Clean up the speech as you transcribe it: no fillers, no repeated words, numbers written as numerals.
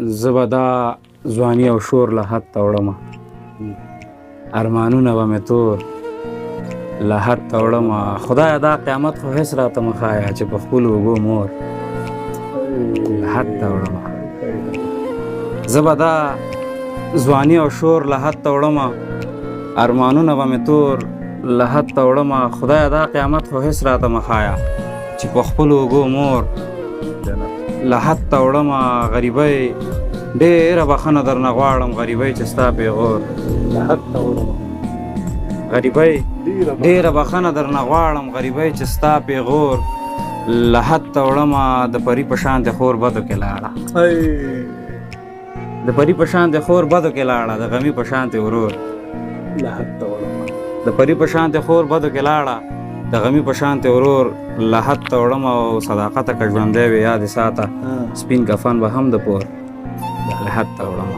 زه به دا ځواني او شور له حد ته وړمه ارمانونه به مې تور له حد ته وړمه خدایه دا قیامت خو هېڅ راته مه ښایه چې په خپلو اوږو مور له حد ته وړمه زه به دا ځواني او شور له حد ته وړمه ارمانونه به مې تور له حد ته وړمه خدایه دا قیامت خو هېڅ راته مه ښایه چې په خپلو اوږو مور له حد ته وړمه غریبۍ ډېره بخښنه درنه غواړم غریبۍ چې ستا پېغور له حد ته وړمه غریبۍ ډېره بخښنه درنه غواړم غریبۍ چې ستا پېغور له حد ته وړمه د پري په شانتې خور بدو کې لاړه د پري په شانتې خور بدو کې لاړه د غمي په شانتې ورور له حد ته وړمه د پري په شانتې خور بدو کې لاړه د غمي په شانتې ورور له حد ته وړمه او صداقته که ژوندی وي یادې ساته سپین کفن به هم د پور له حد ته وړمه